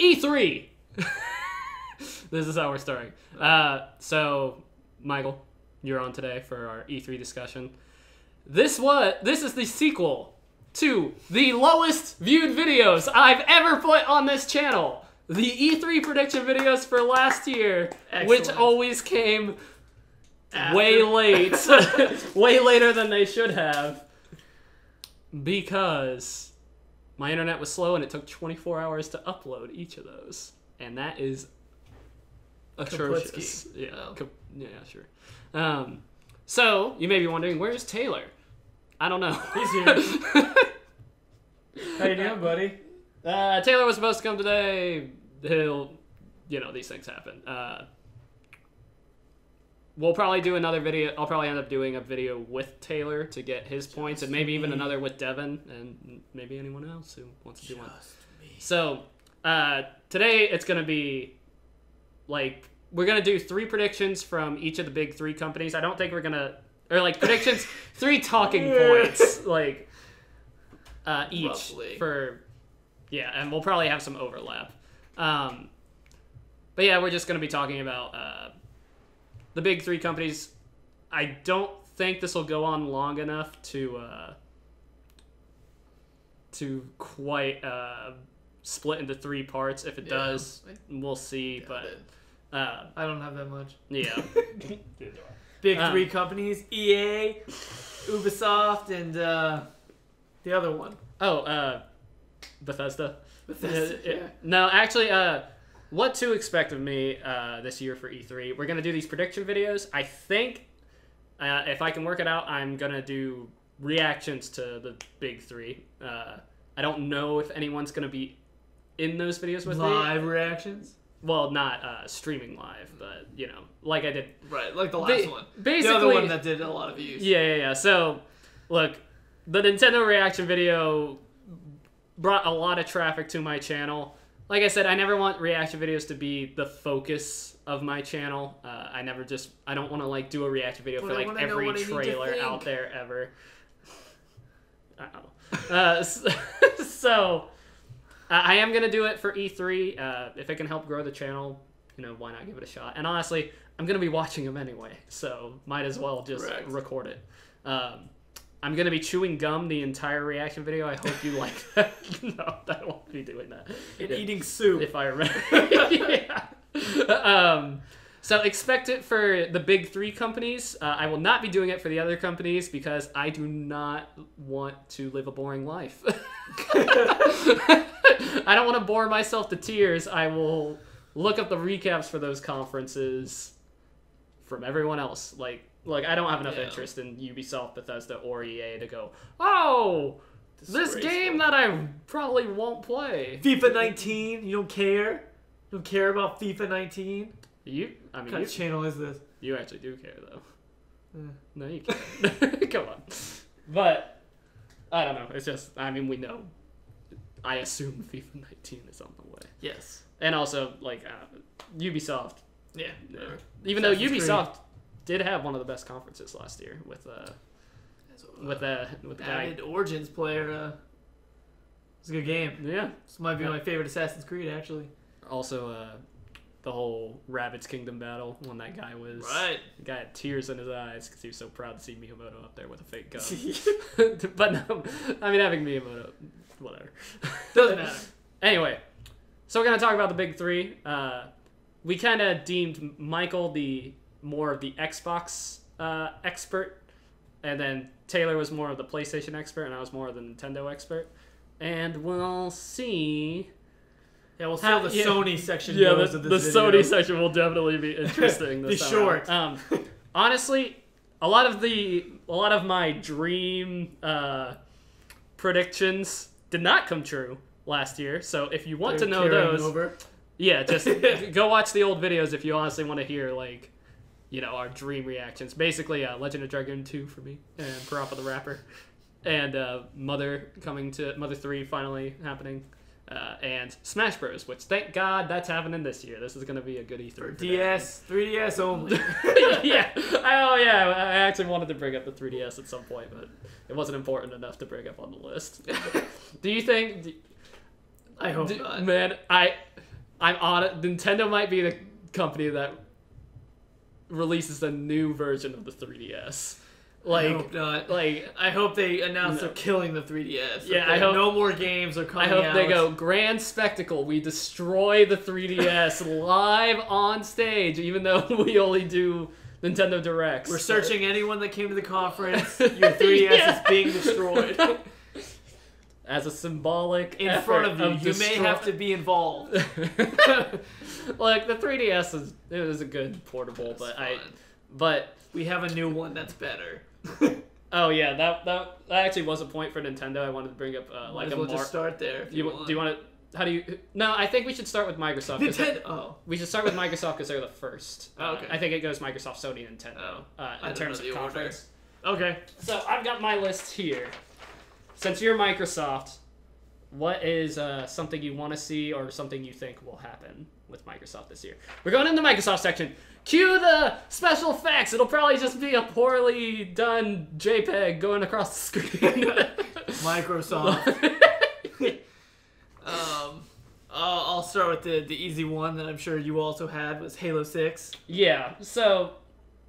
E3. This is how we're starting. So, Michael, you're on today for our E3 discussion. This is the sequel to the lowest viewed videos I've ever put on this channel. The E3 prediction videos for last year, which always came way late. Way later than they should have. Because my internet was slow and it took 24 hours to upload each of those. And that is atrocious. Yeah, yeah, sure. So, you may be wondering, where's Taylor? I don't know. He's here. How you doing, buddy? Taylor was supposed to come today. These things happen. We'll probably do another video. I'll probably end up doing a video with Taylor to get his points, and maybe even another with Devin, and maybe anyone else who wants to do one. So, today it's going to be, like, we're going to do 3 predictions from each of the big 3 companies. I don't think we're going to, or, like, predictions, 3 talking points, like, each. Roughly. And we'll probably have some overlap. But yeah, we're just going to be talking about the big 3 companies. I don't think this will go on long enough to quite split into 3 parts. If it does, we'll see. But I don't have that much. Yeah. Big 3 companies: EA, Ubisoft, and the other one. Oh, Bethesda. Yeah. No, actually, what to expect of me this year for E3. We're going to do these prediction videos. I think, if I can work it out, I'm going to do reactions to the big 3. I don't know if anyone's going to be in those videos with me. Live reactions? Well, not streaming live, but, like I did. Right, like the last one. Basically, the other one that did a lot of views. Yeah. So, look, the Nintendo reaction video brought a lot of traffic to my channel. Like I said, I never want reaction videos to be the focus of my channel. I don't want to, like, do a reaction video for, like, every trailer out there ever. I don't know. So, I am going to do it for E3. If it can help grow the channel, why not give it a shot? And honestly, I'm going to be watching them anyway, so might as well just record it. I'm going to be chewing gum the entire reaction video. I hope you like that. No, I won't be doing that. And eating soup. If I remember. Yeah. So expect it for the big 3 companies. I will not be doing it for the other companies because I do not want to live a boring life. I don't want to bore myself to tears. I will look up the recaps for those conferences from everyone else. Like I don't have enough interest in Ubisoft, Bethesda, or EA to go, oh, this game that I probably won't play. FIFA 19, you don't care? You don't care about FIFA 19? What kind of channel is this? You actually do care, though. No, you can't. Come on. But, I don't know. It's just, we know. I assume FIFA 19 is on the way. Yes. And also, like, Ubisoft. Yeah. Even though Ubisoft did have one of the best conferences last year with the guy. Origins player. It's a good game. Yeah. This might be my favorite Assassin's Creed, actually. Also, the whole Rabbids Kingdom battle when that guy was... Right. The guy had tears in his eyes because he was so proud to see Miyamoto up there with a fake gun. But no, having Miyamoto, whatever. Doesn't matter. Anyway, so we're going to talk about the big 3. We kind of deemed Michael more of the Xbox expert, and then Taylor was more of the PlayStation expert, and I was more of the Nintendo expert. And we'll see... Yeah, we'll see how the Sony section goes of this video. The Sony section will definitely be interesting. Be short. Honestly, a lot of my dream predictions did not come true last year. So if you want to know those, just go watch the old videos if you honestly want to hear our dream reactions. Basically, Legend of Dragoon 2 for me, and Parappa the Rapper, and Mother 3 finally happening. And Smash Bros, which thank God that's happening this year. This is going to be a good E3. For DS, 3DS only. Yeah. I actually wanted to bring up the 3DS at some point, but it wasn't important enough to bring up on the list. Do you think... I hope not. Man, I'm on it. Nintendo might be the company that releases a new version of the 3DS. Like, I hope not. Like, I hope they announce they're killing the 3DS. Yeah, I hope no more games are coming I hope out. they go grand spectacle. We destroy the 3DS live on stage, even though we only do Nintendo Directs. We're searching anyone that came to the conference. Your 3DS is being destroyed. As a symbolic in front of you. You may have to be involved. Look, the 3DS is a good portable, but we have a new one that's better. Oh yeah, that actually was a point for Nintendo. I wanted to bring up Might as well just start there. If you want. Do you want to? How do you? No, I think we should start with Microsoft. Nintendo. We should start with Microsoft because they're the first. Okay. I think it goes Microsoft, Sony, Nintendo in terms of conference. Okay. So I've got my list here. Since you're Microsoft, what is something you want to see or something you think will happen with Microsoft this year? We're going in the Microsoft section. Cue the special effects. It'll probably just be a poorly done JPEG going across the screen. Microsoft. I'll start with the easy one that I'm sure you also had was Halo 6. Yeah, so...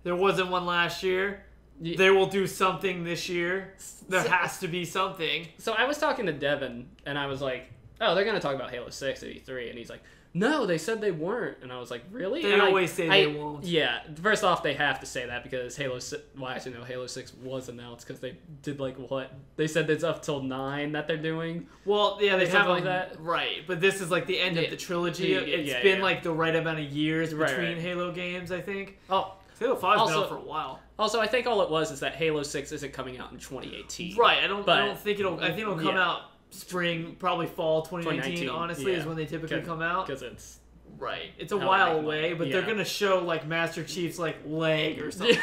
There wasn't one last year. They will do something this year. There has to be something. So I was talking to Devin, and I was like, oh, they're going to talk about Halo 6 at E3. And he's like, no, they said they weren't. And I was like, really? They always say they won't. Yeah, first off, they have to say that because Halo 6... Well, actually, no, Halo 6 was announced because they did, like, what? They said it's up till 9 that they're doing? Well, yeah, they have like that. Right, but this is, like, the end of the trilogy. It's been, like, the right amount of years between Halo games, I think. Oh, Halo 5's been out for a while. Also, I think all it was is that Halo 6 isn't coming out in 2018. Right, I don't think it'll... I think it'll come out spring, probably fall 2019, honestly, is when they typically come out. Because it's... Right. It's a while away, but they're going to show, like, Master Chief's, like, leg or something.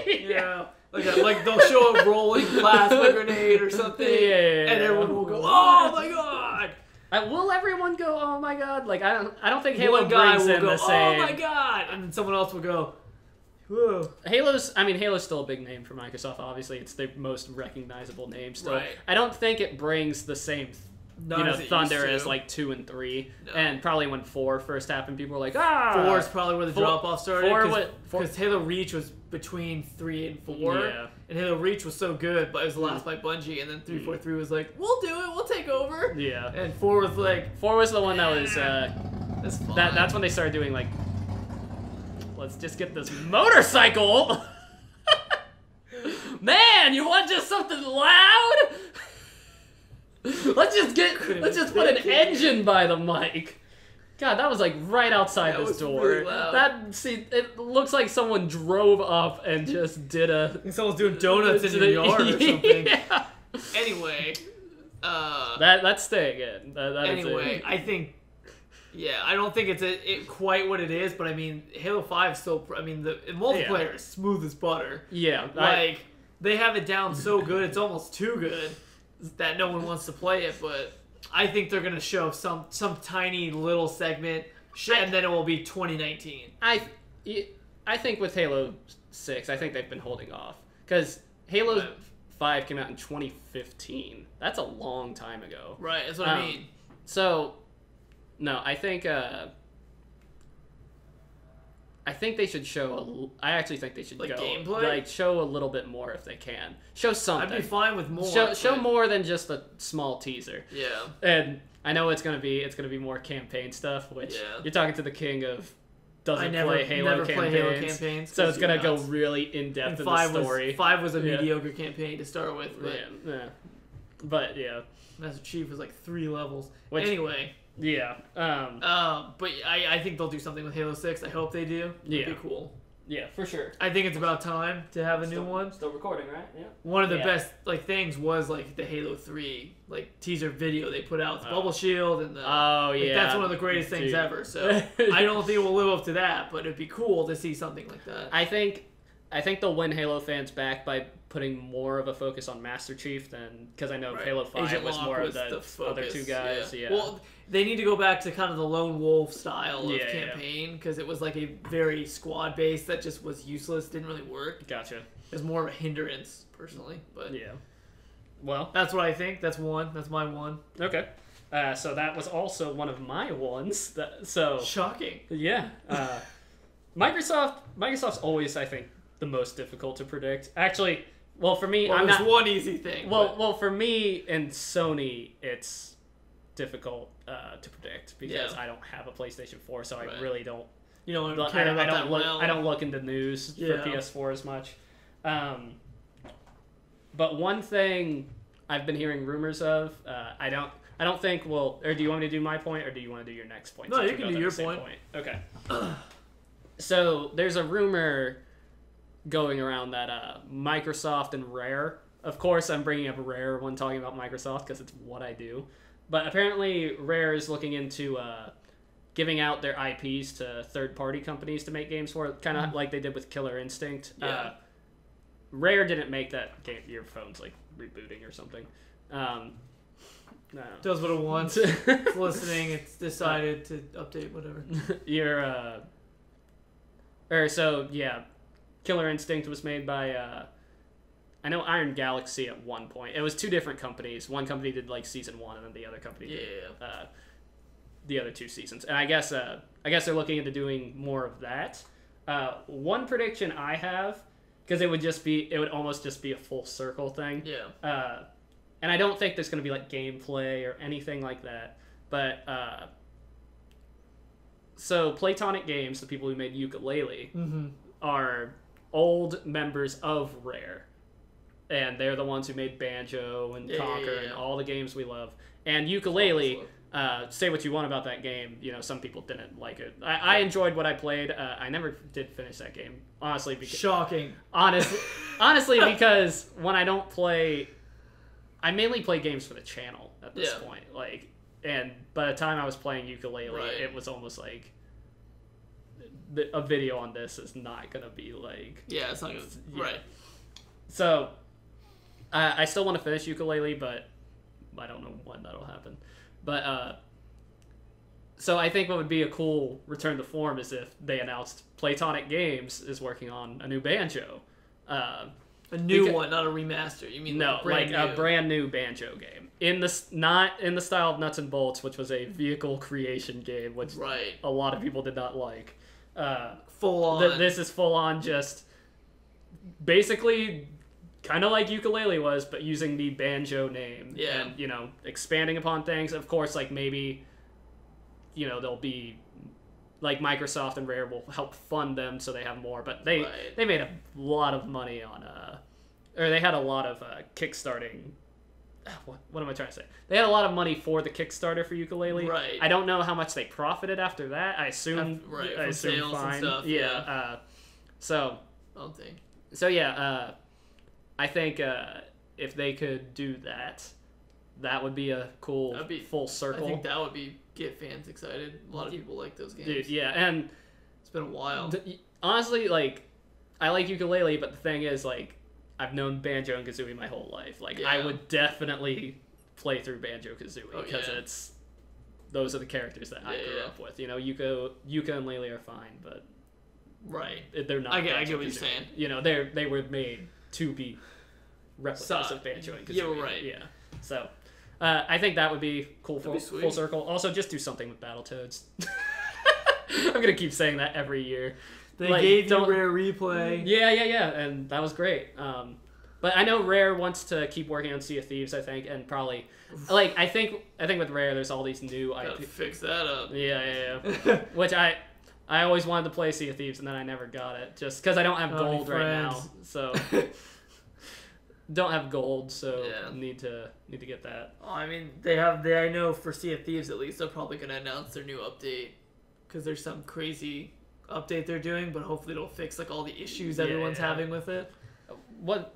You know? Like they'll show a rolling plasma grenade or something, and everyone will go, oh my god! Will everyone go, oh my god? Like, I don't think Halo One guy brings will in go, the same... oh my god! And then someone else will go, whoa. Halo's still a big name for Microsoft, obviously. It's their most recognizable name still. Right. I don't think it brings the same... thunder as like 2 and 3, and probably when 4 first happened, people were like, 4 is probably where the drop off started. 4 because Halo Reach was between 3 and 4, and Halo Reach was so good, but it was the last by Bungie, and then 343 was like, we'll do it, we'll take over. Yeah, and 4 was like, 4 was the one that was that's when they started doing like, let's just get this motorcycle. Man, you want just something loud? Let's just put an engine by the mic. God, that was like right outside this door. Really loud. It looks like someone drove up and just did a... I think someone's doing donuts in your yard or something. Yeah. Anyway, that's staying in. Anyway, I think, I don't think it's quite what it is, but I mean, Halo 5 still, I mean, the multiplayer is smooth as butter. Yeah. Like, they have it down so good, it's almost too good that no one wants to play it, but I think they're going to show some tiny little segment, and then it will be 2019. I think with Halo 6, I think they've been holding off. Because Halo 5 came out in 2015. That's a long time ago. Right, that's what I mean. So, no, I think they should show. I actually think they should like go gameplay, like show a little bit more if they can. Show something. I'd be fine with more. Show more than just a small teaser. Yeah. And I know it's gonna be more campaign stuff, which you're talking to the king of doesn't play Halo campaigns. So it's gonna go really in depth in the story. 5 was a mediocre campaign to start with, but yeah. Master Chief was like 3 levels. Anyway. Yeah. But I think they'll do something with Halo 6. I hope they do. It'd be cool. Yeah, for sure. I think it's about time to have a new one. Still recording, right? Yeah. One of the best things was like the Halo 3 teaser video they put out, the bubble shield and the that's one of the greatest things ever. So I don't think it will live up to that, but it'd be cool to see something like that. I think they'll win Halo fans back by putting more of a focus on Master Chief than because I know Halo 5 Agent was Locke more was of the other two guys. Yeah. Well, they need to go back to kind of the lone wolf style of campaign because it was like a very squad based that just was useless, didn't really work. Gotcha. It was more of a hindrance personally, but yeah. Well, that's what I think. That's one. That's my one. Okay. So that was also one of my ones. So shocking. Yeah. Microsoft's always, I think, the most difficult to predict. Actually, well, for me, there's one easy thing. Well, for me and Sony, it's difficult to predict because I don't have a PlayStation 4, so I really don't. You don't care about that well. I don't look into news for PS4 as much. But one thing I've been hearing rumors of, I don't think. Well, or do you want me to do my point, or do you want to do your next point? No, you can do your point. Okay. So there's a rumor going around that Microsoft and Rare. Of course, I'm bringing up Rare when talking about Microsoft because it's what I do. But apparently, Rare is looking into giving out their IPs to third-party companies to make games for, kind of like they did with Killer Instinct. Yeah. Rare didn't make that game. Your phone's like rebooting or something. No. Does what it wants. It's listening. It's decided to update whatever. Killer Instinct was made by I know Iron Galaxy at one point. It was two different companies. One company did like season 1, and then the other company did the other 2 seasons. And I guess they're looking into doing more of that. One prediction I have, because it would almost just be a full circle thing. Yeah. And I don't think there's going to be like gameplay or anything like that. But so Playtonic Games, the people who made Yooka-Laylee, are old members of Rare. And they're the ones who made Banjo and Conquer and all the games we love. And Yooka-Laylee, say what you want about that game. You know, some people didn't like it. I enjoyed what I played. I never did finish that game, honestly. Shocking. Honestly, because when I don't play, I mainly play games for the channel at this point. Like, and by the time I was playing Yooka-Laylee, it was almost like a video on this is not gonna be like. Yeah, it's not gonna. Right. So, I still want to finish Yooka-Laylee, but I don't know when that'll happen. But so I think what would be a cool return to form is if they announced Playtonic Games is working on a new Banjo. A new one, not a remaster. You mean no, a brand new Banjo game not in the style of Nuts and Bolts, which was a vehicle creation game, which a lot of people did not like. Full on. This is full on, just basically kind of like Yooka-Laylee was, but using the Banjo name and expanding upon things. Of course, like maybe there'll be like Microsoft and Rare will help fund them so they have more, but they made a lot of money on or they had a lot of kickstarting. What am I trying to say? They had a lot of money for the Kickstarter for Yooka-Laylee. Right. I don't know how much they profited after that. I assume from sales fine. And stuff. Yeah. So. I don't think. So yeah. I think if they could do that, that would be a cool full circle. I think that would get fans excited. A lot of people like those games. Dude, yeah, and it's been a while. Honestly, like, I like Yooka-Laylee, but the thing is, like, I've known Banjo and Kazooie my whole life. Like, I would definitely play through Banjo-Kazooie because those are the characters that I grew up with. You know, Yuka and Laylee are fine, but they're not. I get what you're saying. You know, they were made to be replicas of Banjo and Kazooie. Yeah, right. Yeah. So, I think that would be cool full circle. Also, just do something with Battletoads. I'm gonna keep saying that every year. They gave you Rare Replay. Yeah, and that was great. But I know Rare wants to keep working on Sea of Thieves, I think, and probably, like, I think with Rare, there's all these new IP. Fix that up. Yeah. Which I always wanted to play Sea of Thieves, and then I never got it, just because I don't have gold right now. So don't have gold, so need to get that. Oh, I mean, I know for Sea of Thieves at least, they're probably gonna announce their new update because there's some crazy update they're doing, but hopefully it'll fix like all the issues everyone's having with it. What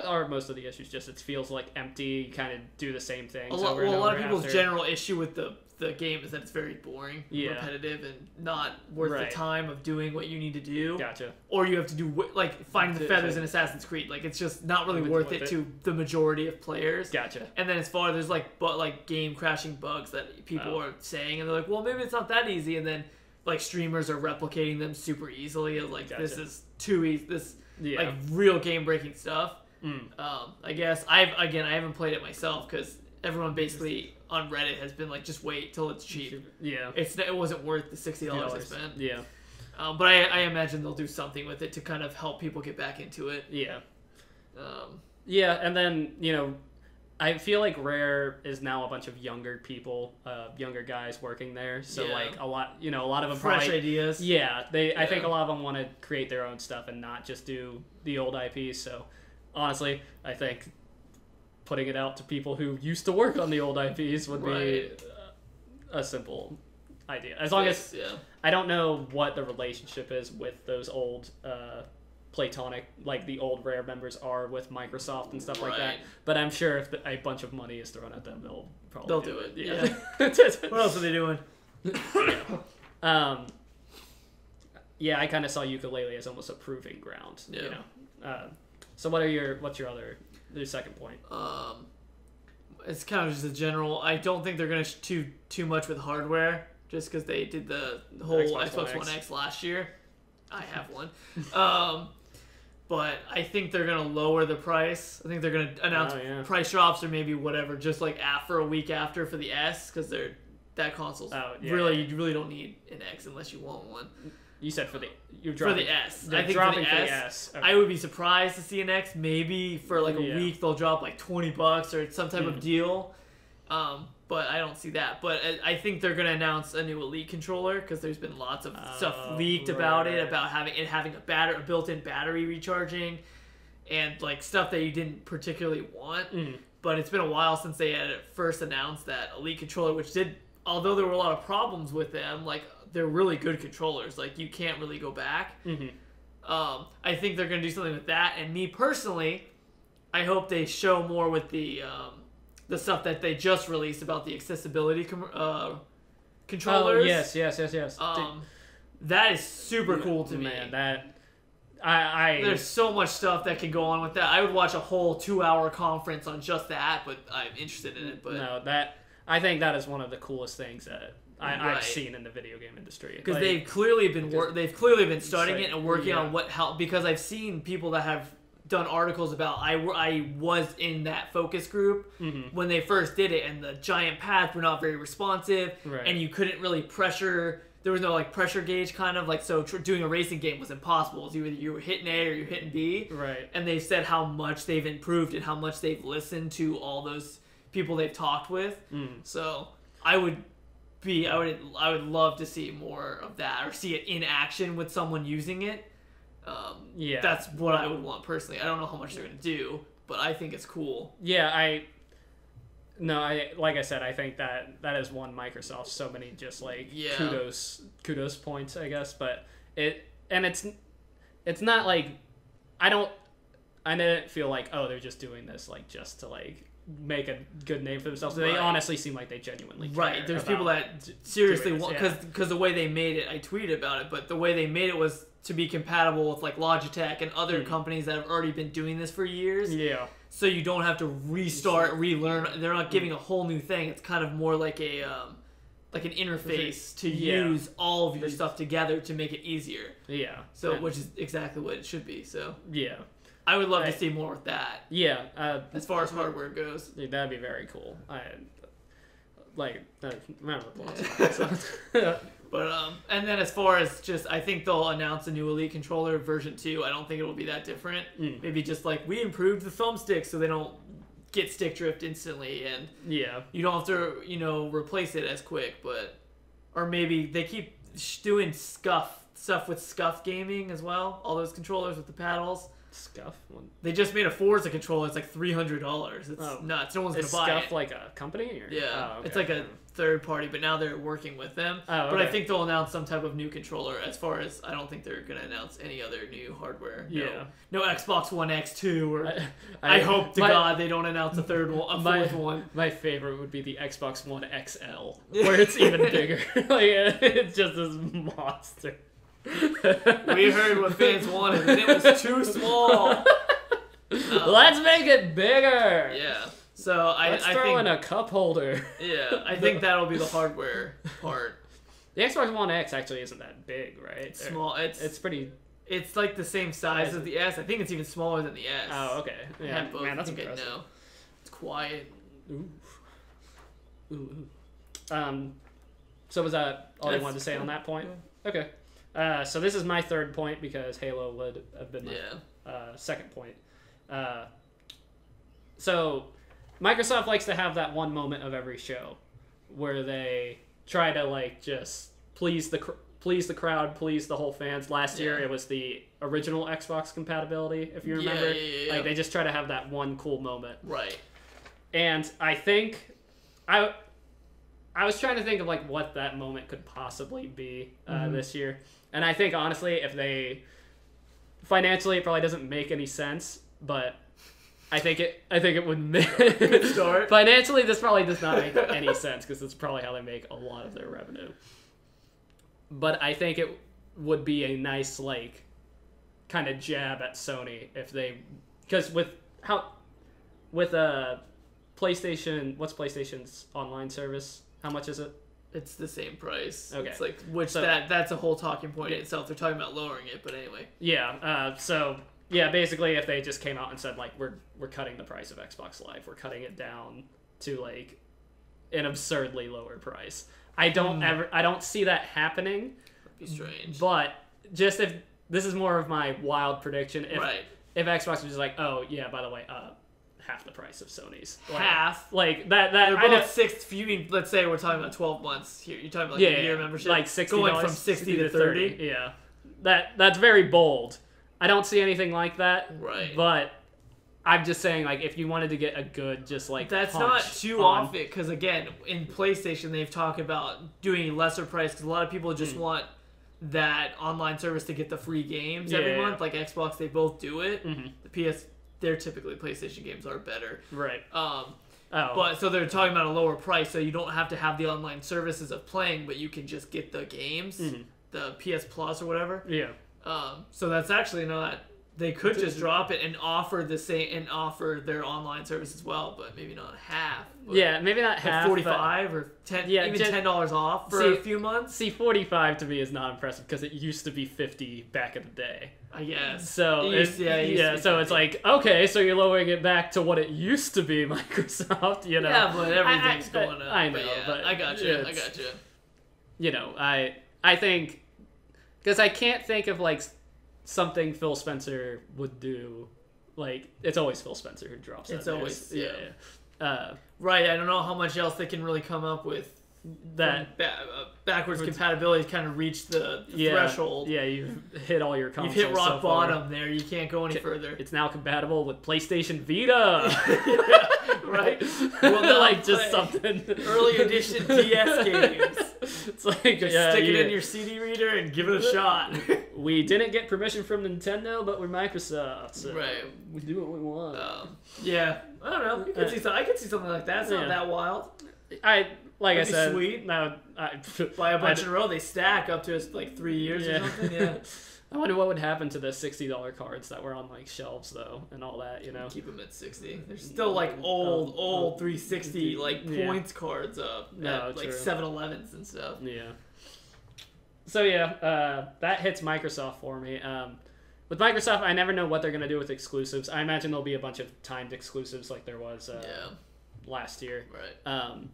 are most of the issues? Just it feels like empty. You kind of do the same thing. A lot of people's general issue with the game is that it's very boring, repetitive, and not worth the time of doing what you need to do. Gotcha. Or you have to do like finding the feathers in Assassin's Creed. Like it's just not really worth it to the majority of players. Gotcha. And then as far as there's game crashing bugs that people are saying, and they're like, well, maybe it's not that easy, and then like streamers are replicating them super easily. Like this is too easy. This like real game breaking stuff. I guess I haven't played it myself because everyone basically on Reddit has been like, just wait till it's cheap. Yeah. It wasn't worth the $60 I spent. Yeah. But I imagine they'll do something with it to kind of help people get back into it. Yeah. Yeah, and then, you know, I feel like Rare is now a bunch of younger people, younger guys working there. So, like, a lot of them fresh ideas. Yeah, I think a lot of them want to create their own stuff and not just do the old IPs. So, honestly, I think putting it out to people who used to work on the old IPs would be a simple idea. As long as I don't know what the relationship is with those old Platonic, like the old Rare members are with Microsoft and stuff like that. But I'm sure if a bunch of money is thrown at them, they'll do it. Yeah. What else are they doing? Yeah, I kind of saw ukulele as almost a proving ground. Yeah. You know. So what's your second point? It's kind of just a general. I don't think they're gonna do too much with hardware, just because they did the whole Xbox One X last year. I have one. But I think they're going to lower the price. I think they're going to announce price drops or maybe whatever, just like for a week after for the S, because that console's you really don't need an X unless you want one. You said for the S. I think for the S. Okay. I would be surprised to see an X. Maybe for like a week they'll drop like $20 or some type of deal. But I don't see that. But I think they're going to announce a new Elite controller because there's been lots of stuff leaked about it, about having a built-in battery recharging and like stuff that you didn't particularly want. But it's been a while since they had first announced that Elite controller, which although there were a lot of problems with them, like they're really good controllers. Like you can't really go back. I think they're going to do something with that. And me personally, I hope they show more with the stuff that they just released about the accessibility controllers. Oh, yes. That is super cool to me. Man, there's so much stuff that can go on with that. I would watch a whole 2-hour conference on just that, but I'm interested in it. But no, I think that is one of the coolest things that I've seen in the video game industry. Because they've clearly been studying it and working on because I've seen people that have done articles about I was in that focus group when they first did it, and the giant paths were not very responsive, and you couldn't really pressure. There was no like pressure gauge, kind of like, so doing a racing game was impossible. It was you were hitting A or you're hitting B. And they said how much they've improved and how much they've listened to all those people they've talked with. So I would love to see more of that, or see it in action with someone using it. That's what I would want personally. I don't know how much they're gonna do, but I think it's cool. Like I said, I think that has won Microsoft so many just like kudos points, I guess. But it's not like I didn't feel like, oh, they're just doing this like just to like make a good name for themselves. They honestly seem like they genuinely care. There's people that seriously want, because the way they made it, I tweeted about it, but the way they made it was to be compatible with like Logitech and other companies that have already been doing this for years. So you don't have to relearn. They're not giving a whole new thing. It's kind of more like an interface to use all of your stuff together to make it easier. So which is exactly what it should be. So I would love to see more with that. As far as hardware goes, that'd be very cool. But and then as far as just, I think they'll announce a new Elite controller version 2. I don't think it'll be that different. Maybe just like, we improved the thumbstick so they don't get stick drift instantly, and you don't have to replace it as quick. But or maybe they keep doing stuff with Scuff Gaming as well. All those controllers with the paddles. Scuff? They just made a Forza controller. It's like $300. It's nuts. No one's gonna buy it. Scuff like a company? Or? Okay. It's like a third party, but now they're working with them. But I think they'll announce some type of new controller. As far as, I don't think they're gonna announce any other new hardware. No Xbox One X2 or I hope to God they don't announce a fourth one. My favorite would be the Xbox One XL, where it's even bigger. Like it's just this monster. We heard what fans wanted, and it was too small. Let's make it bigger. So let's throw in a cup holder. I think that'll be the hardware part. The Xbox One X actually isn't that big, right? It's small. It's pretty. It's like the same size as the S. I think it's even smaller than the S. Oh, okay. Man, that's impressive. It's quiet. Ooh. So was that all you wanted to say on that point? Yeah. Okay. So this is my third point because Halo would have been my second point. So Microsoft likes to have that one moment of every show where they try to like just please the crowd, please the whole fans. Last year it was the original Xbox compatibility, if you remember. Yeah. Like they just try to have that one cool moment. Right. And I think I was trying to think of like what that moment could possibly be this year. And I think honestly, if they financially it probably doesn't make any sense, but I think it would make good start. Financially, this probably does not make any sense because it's probably how they make a lot of their revenue. But I think it would be a nice like kind of jab at Sony if they, because with PlayStation, what's PlayStation's online service? How much is it? It's the same price. Okay. It's like that's a whole talking point in itself. They're talking about lowering it, but anyway. Yeah. So yeah, basically, if they just came out and said like we're cutting the price of Xbox Live, we're cutting it down to like an absurdly lower price. I don't see that happening. That'd be strange. But just if this is more of my wild prediction, if Xbox was just like, oh yeah, by the way, half the price of Sony's. Like, half? Like that they're both six. You mean, let's say we're talking about 12 months here. You're talking about like a year membership, like $60 going from 60 to 30. Yeah, that's very bold. I don't see anything like that. Right. But I'm just saying, like, if you wanted to get a good, just like that's not too off it, because again, in PlayStation they've talked about doing a lesser price because a lot of people just want that online service to get the free games every month. Like Xbox, they both do it. The PS, they're typically PlayStation games are better. Right. But so they're talking about a lower price, so you don't have to have the online services of playing, but you can just get the games, the PS Plus or whatever. Yeah. So that's actually not. They could just drop it and offer the same and offer their online service as well, but maybe not half. Yeah, maybe not half. 45 or 10, even $10 off for a few months. See, 45 to me is not impressive because it used to be 50 back in the day. I guess. So so it's like, okay, so you're lowering it back to what it used to be, Microsoft. You know. Yeah, but everything's going up. I know, but I got you. You know, I think because I can't think of like something Phil Spencer would do. Like, it's always Phil Spencer who drops that. It's always, yeah. Right, I don't know how much else they can really come up with. That backwards compatibility kind of reached the threshold. Yeah, you've hit all your consoles. You've hit rock bottom there. You can't go any further. It's now compatible with PlayStation Vita. Right? Well, like just something. Early edition DS games. It's like stick it in your CD reader and give it a shot. We didn't get permission from Nintendo, but we're Microsoft, so we do what we want. Yeah, I don't know. I could see something like that. It's not that wild. Like I said, sweet. No, buy a bunch in a row. They stack up to like 3 years or something. Yeah. I wonder what would happen to the $60 cards that were on like shelves though, and all that. You know, keep them at 60. There's still like old 360 like points cards up at like 7-Elevens and stuff. Yeah. So that hits Microsoft for me. With Microsoft, I never know what they're gonna do with exclusives. I imagine there'll be a bunch of timed exclusives like there was last year. Right.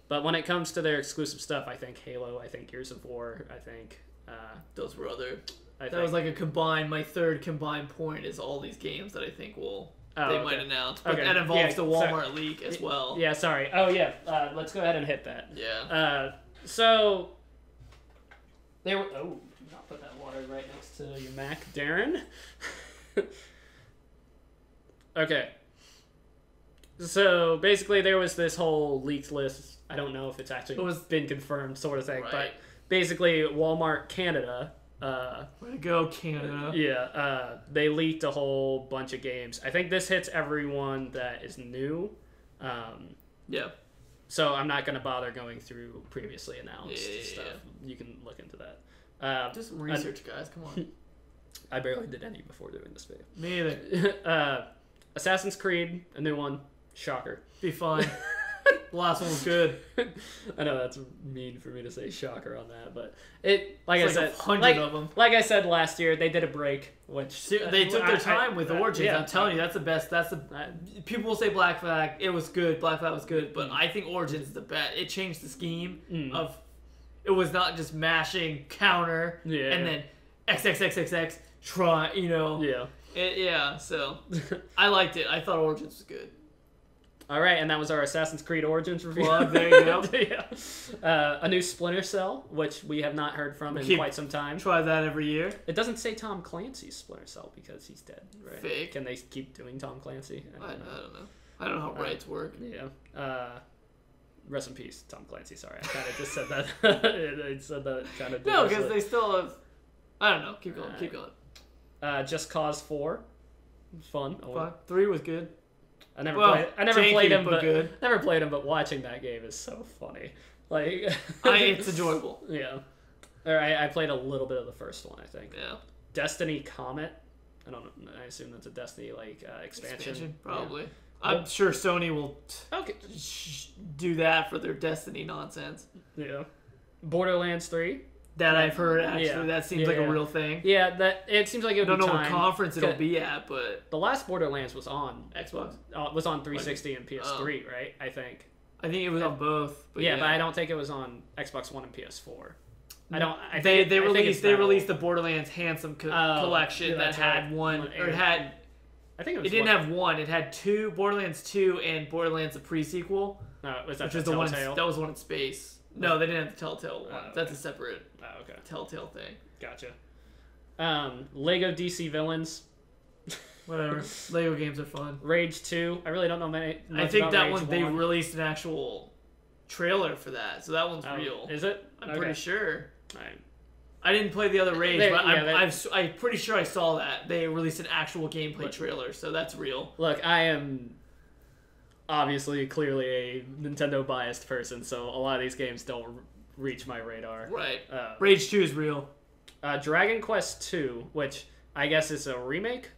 But when it comes to their exclusive stuff, I think Halo, I think Gears of War, I think those were other. That was like a combined. My third combined point is all these games that I think they might announce, but that involves the Walmart leak as well. Yeah, sorry. Oh yeah, let's go ahead and hit that. Yeah. So they were. Oh, do not put that water right next to your Mac, Darren. Okay. So basically, there was this whole leaked list. I don't know if it's actually been confirmed, sort of thing, but basically, Walmart Canada. Way to go, Canada! Yeah, they leaked a whole bunch of games. I think this hits everyone that is new. Yeah. So I'm not gonna bother going through previously announced stuff. You can look into that. Do some research, guys. Come on. I barely did any before doing this video. Me either. Assassin's Creed, a new one. Shocker. Be fun. The last one was good. I know that's mean for me to say shocker on that, but it like it's I like said, 100 of them. Like I said last year, they did a break, which they took their time with Origins. Yeah, I'm telling you, that's the best. People will say Black Flag. It was good. Black Flag was good, but I think Origins is the best. It changed the scheme of. It was not just mashing counter and then XXXXX try. Yeah. So I liked it. I thought Origins was good. All right, and that was our Assassin's Creed Origins review. Well, there you go. Yeah. A new Splinter Cell, which we have not heard from in quite some time. Try that every year. It doesn't say Tom Clancy's Splinter Cell because he's dead, right? Fake. Can they keep doing Tom Clancy? I don't know. I don't know how rights work. Yeah. Rest in peace, Tom Clancy. Sorry, I kind of just said that. I said that kind of. No, because they still have. I don't know. Keep going. Keep going. Just Cause 4. Fun. 3 was good. I never played him, but good. Never played him. But watching that game is so funny. Like, it's enjoyable. Yeah. Or I played a little bit of the first one. I think. Yeah. Destiny Comet. I don't know. I assume that's a Destiny expansion. Probably. Yeah. I'm sure Sony will do that for their Destiny nonsense. Yeah. Borderlands 3. That I've heard, actually. That seems like a real thing. Yeah, it seems like it would be I don't know what conference it'll be at, but... The last Borderlands was on... Xbox? Was on 360 and PS3, right? I think. I think it was on both. But but I don't think it was on Xbox One and PS4. They released the Borderlands Handsome collection that had one... Or it had... I think it didn't have one. It had 2, Borderlands 2 and Borderlands the pre-sequel. Was that which was the one? That was one in space. No, they didn't have the Telltale one. Okay. That's a separate okay. Telltale thing. Gotcha. Lego DC Villains. Whatever. Lego games are fun. Rage 2. I really don't know many. I think that one, they released an actual trailer for that, so that one's real. Is it? I'm pretty sure. Right. I didn't play the other Rage, but I'm pretty sure I saw that. They released an actual gameplay trailer, so that's real. Look, I am obviously clearly a Nintendo biased person, so a lot of these games don't reach my radar. Right. Rage 2 is real. Dragon Quest 2, which I guess is a remake.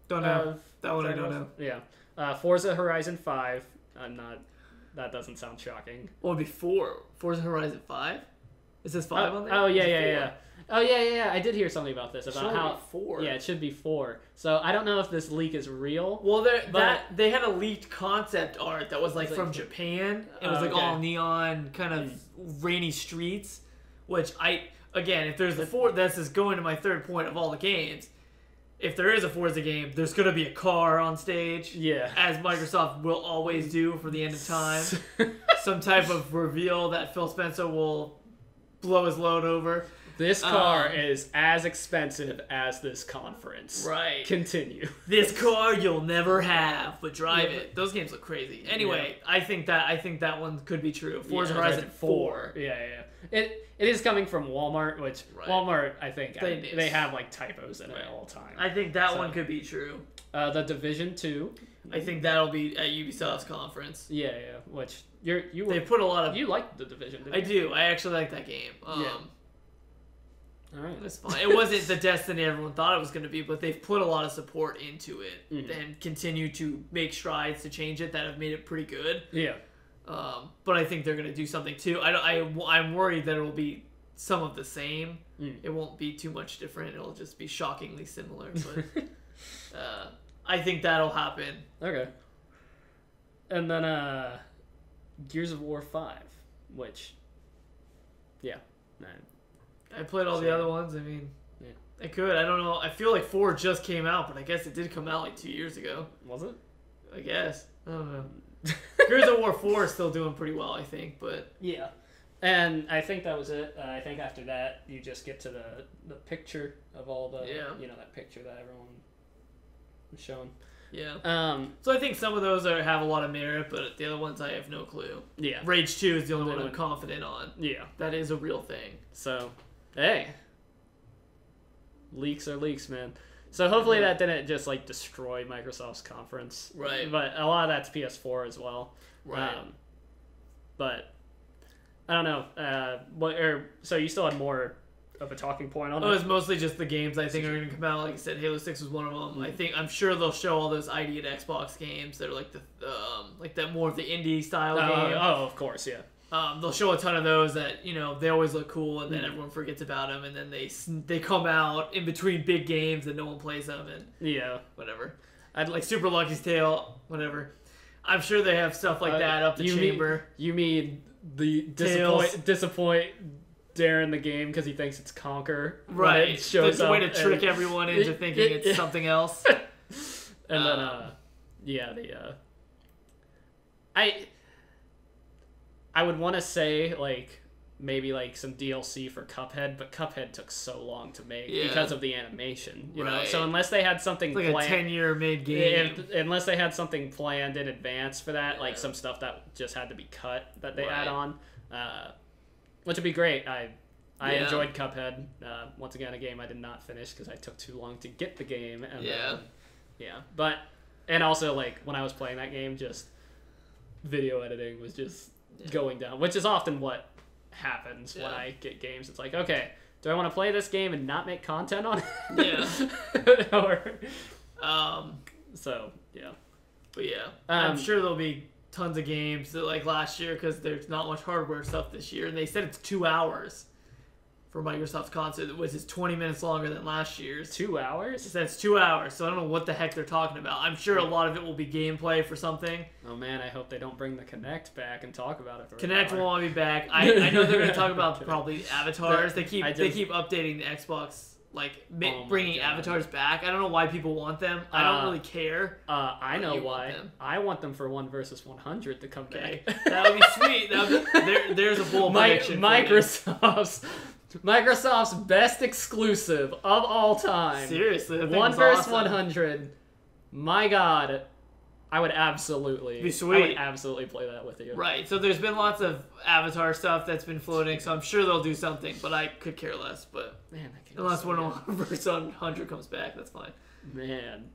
Don't know. That one I don't know. Yeah. Forza Horizon 5. That doesn't sound shocking. What would be 4? Forza Horizon 5? Is this 5 on there? Oh, yeah. Oh, yeah. I did hear something about this. About how 4. Yeah, it should be 4. So I don't know if this leak is real. Well, they had a leaked concept art that was like from Japan. It was like all neon, kind of rainy streets. Which again, if there's this is going to my third point of all the games. If there is a Forza game, there's going to be a car on stage. Yeah. As Microsoft will always do for the end of time. Some type of reveal that Phil Spencer will blow his load over. This car is as expensive as this conference. Right. Continue. This car you'll never have, but drive it. Those games look crazy. Anyway, I think that one could be true. Forza Horizon 4. Yeah. It is coming from Walmart, which Walmart, I think, they have like typos in it all the time. I think that one could be true. The Division 2. I think that'll be at Ubisoft's conference. Yeah. Which they put a lot of. You liked the Division, didn't you? I do. I actually like that game. Yeah. All right. That's fine. It wasn't the Destiny everyone thought it was going to be, but they've put a lot of support into it and continue to make strides to change it that have made it pretty good. Yeah. But I think they're going to do something too. I'm worried that it will be some of the same. It won't be too much different. It'll just be shockingly similar. But I think that'll happen. Okay. And then Gears of War 5, which, yeah. I played all the other ones. I mean, I could. I don't know. I feel like 4 just came out, but I guess it did come out like 2 years ago. Was it? I guess. I don't know. Gears of War 4 is still doing pretty well, I think, but... Yeah. And I think that was it. I think after that, you just get to the picture of all the... that picture that everyone was showing. Yeah. So I think some of those have a lot of merit, but the other ones I have no clue. Yeah. Rage 2 is the only one I'm confident on. Yeah. That is a real thing. So, hey. Leaks are leaks, man. So hopefully that didn't just like destroy Microsoft's conference. Right. But a lot of that's PS4 as well. Right. But I don't know. So you still had more of a talking point on it. it. It's mostly just the games I think are going to come out. Like I said, Halo 6 was one of them. I'm sure they'll show all those ID at Xbox games that are like that more of the indie style game. Oh, of course, yeah. They'll show a ton of those that they always look cool, and then everyone forgets about them, and then they come out in between big games and no one plays them, and whatever. I'd like Super Lucky's Tale, whatever. I'm sure they have stuff like that up the chamber. You mean the disappoint Darren the game because he thinks it's Conquer, right? It shows the way to trick everyone into thinking it's something else. And then I would want to say like maybe like some DLC for Cuphead, but Cuphead took so long to make because of the animation, you know. So unless they had something like planned, a 10-year made game, unless they had something planned in advance for that, like some stuff that just had to be cut that they add on, which would be great. I enjoyed Cuphead. Once again, a game I did not finish because I took too long to get the game. And but and also like when I was playing that game, just video editing was just going down, which is often what happens when I get games. It's like, okay, do I want to play this game and not make content on it? But I'm sure there'll be tons of games that, like last year, because there's not much hardware stuff this year, and they said it's 2 hours for Microsoft's concert, which is 20 minutes longer than last year's. 2 hours? It says 2 hours, so I don't know what the heck they're talking about. I'm sure a lot of it will be gameplay for something. Oh man, I hope they don't bring the Kinect back and talk about it for Kinect won't be back. I know they're going to talk about probably avatars. They keep updating the Xbox, like bringing avatars back. I don't know why people want them. I don't really care. I know why. I want them for 1 versus 100 to come back. That would be sweet. There's a bold prediction. Microsoft's best exclusive of all time. Seriously, 1 versus 100. My God, I would absolutely be sweet. I would absolutely play that with you. Right. So there's been lots of Avatar stuff that's been floating, so I'm sure they'll do something, but I could care less. But man, unless 1 versus 100 comes back, that's fine. Man.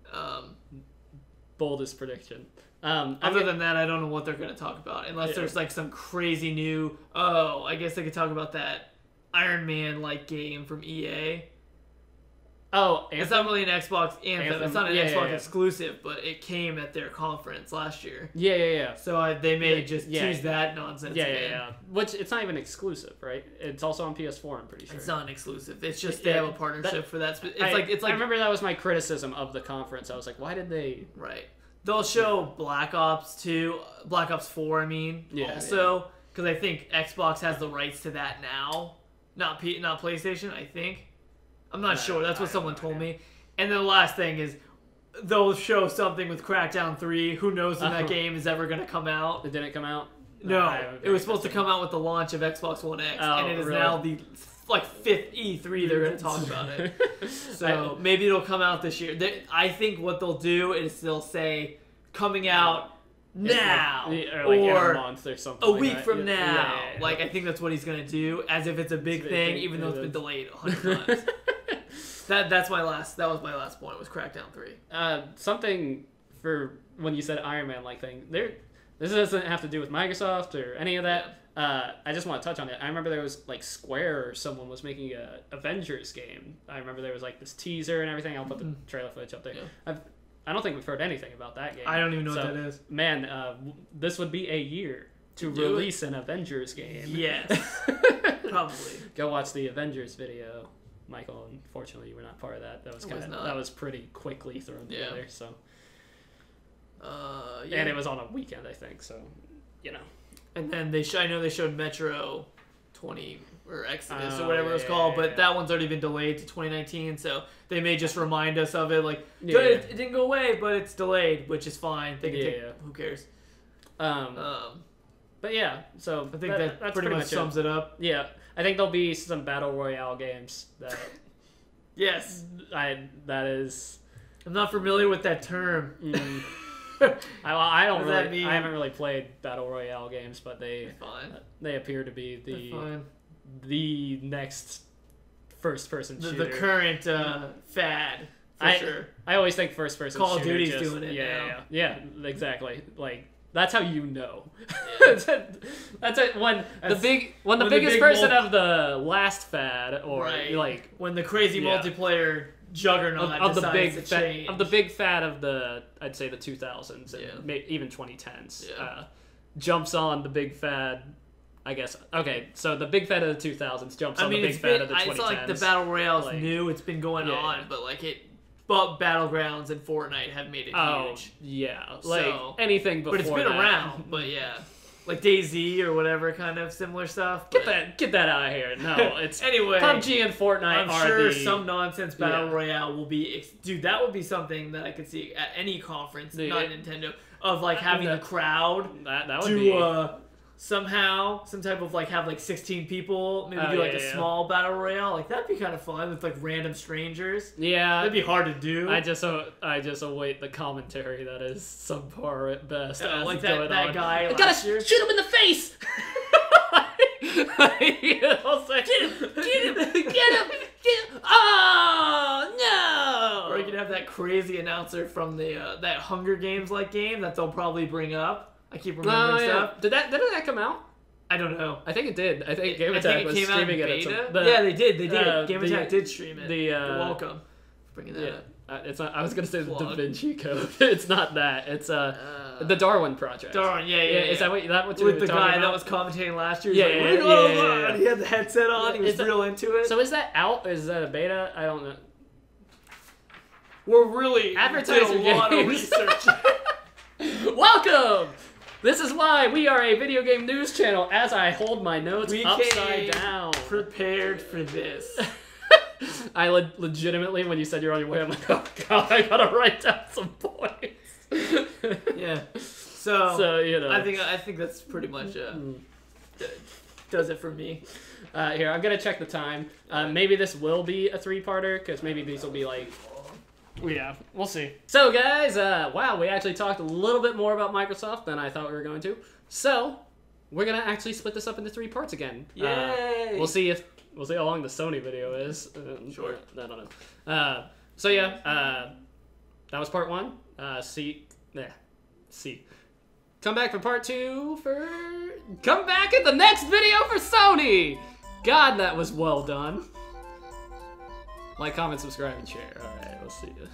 Boldest prediction. Other than that, I don't know what they're going to talk about, unless there's like some crazy new. Oh, I guess they could talk about that Iron Man-like game from EA. Oh, Anthem? It's not really an Xbox Anthem. It's not an Xbox exclusive, but it came at their conference last year. Yeah. So they may just choose that nonsense again. Yeah. Which, it's not even exclusive, right? It's also on PS4, I'm pretty sure. It's not an exclusive. It's just they have a partnership for that. It's like I remember that was my criticism of the conference. I was like, why did they... Right. They'll show Black Ops 2, Black Ops 4, I mean, also, because I think Xbox has the rights to that now. Not PlayStation, I think. I'm not sure. That's what someone told me. And then the last thing is they'll show something with Crackdown 3. Who knows when that game is ever going to come out? It didn't come out? No. It was supposed to come out with the launch of Xbox One X. And it is now the 5th E3 they're going to talk about it. So maybe it'll come out this year. I think what they'll do is they'll say coming out now or in a month or something a week from now. Like I think that's what he's gonna do, as if it's a big thing, even though it's been delayed 100 times. That was my last point, was Crackdown 3. Something for when you said Iron Man like thing. This doesn't have to do with Microsoft or any of that. I just want to touch on it. I remember there was like Square or someone was making a Avengers game. I remember there was like this teaser and everything. I'll put the trailer footage up there. Yeah. I don't think we've heard anything about that game. I don't even know what that is. Man, this would be a year to release an Avengers game. Yes. Probably. Go watch the Avengers video, Michael. Unfortunately, you were not part of that. That was pretty quickly thrown together. So. And it was on a weekend, I think. So, you know. And then I know they showed Metro 20 or Exodus or whatever it was called, but that one's already been delayed to 2019, so they may just remind us of it, like, it didn't go away, but it's delayed, which is fine. They can take, who cares? But yeah, so I think that pretty much sums it up. Yeah, I think there'll be some Battle Royale games that... Yes. That is... I'm not familiar with that term. I haven't really played Battle Royale games, but they appear to be the next first-person shooter. The current fad, for sure. I always think first-person Call shooter. Call of Duty's doing it now. Yeah, exactly. Like, That's how you know. Yeah. that's it. When the biggest person of the last fad, or like when the crazy multiplayer juggernaut of the big to change. of the big fad of the, I'd say, the 2000s and even 2010s jumps on the big fad. I guess. Okay, so the big fad of the 2000s jumps on the big fad of the 2010s. It's like the Battle Royale's new. It's been going on, but like but Battlegrounds and Fortnite have made it huge. Yeah, like anything before. But it's been around. But like DayZ or whatever kind of similar stuff. Get that out of here. No, it's anyway. PUBG and Fortnite. I'm sure some nonsense Battle Royale will be. Dude, that would be something that I could see at any conference, not Nintendo, of like having the crowd that would be. Somehow, some type of like have like 16 people, maybe do like a small battle royale. Like that'd be kind of fun with like random strangers. Yeah, that'd be hard to do. I just await the commentary that is subpar at best. Like that guy. I gotta shoot him in the face. I'll say, get him! Oh no! Or you could have that crazy announcer from the that Hunger Games like game that they'll probably bring up. I keep remembering stuff. Didn't that come out? I don't know. I think it did. I think Game Attack was streaming it. Yeah, they did. Game Attack did stream it. You're welcome for bringing that up. It's not. I was gonna say the Da Vinci Code. It's not that. It's the Darwin Project. Darwin, Is that what you were with the guy about? That was commentating last year? Yeah. He had the headset on. He was real into it. So is that out? Is that a beta? I don't know. We're really advertising a lot of research. Welcome. This is why we are a video game news channel. As I hold my notes upside down, prepared for this. I legitimately, when you said you're on your way, I'm like, oh god, I gotta write down some points. Yeah. So you know, I think that's pretty much does it for me. Here, I'm gonna check the time. Maybe this will be a 3-parter because maybe these will be like. Yeah, we'll see. So guys, wow, we actually talked a little bit more about Microsoft than I thought we were going to. So we're gonna actually split this up into 3 parts again. Yay! We'll see how long the Sony video is. Sure. I don't know. So yeah, that was part 1. See. Come back for part 2 come back in the next video for Sony. God, that was well done. Like, comment, subscribe, and share. All right, we'll see you.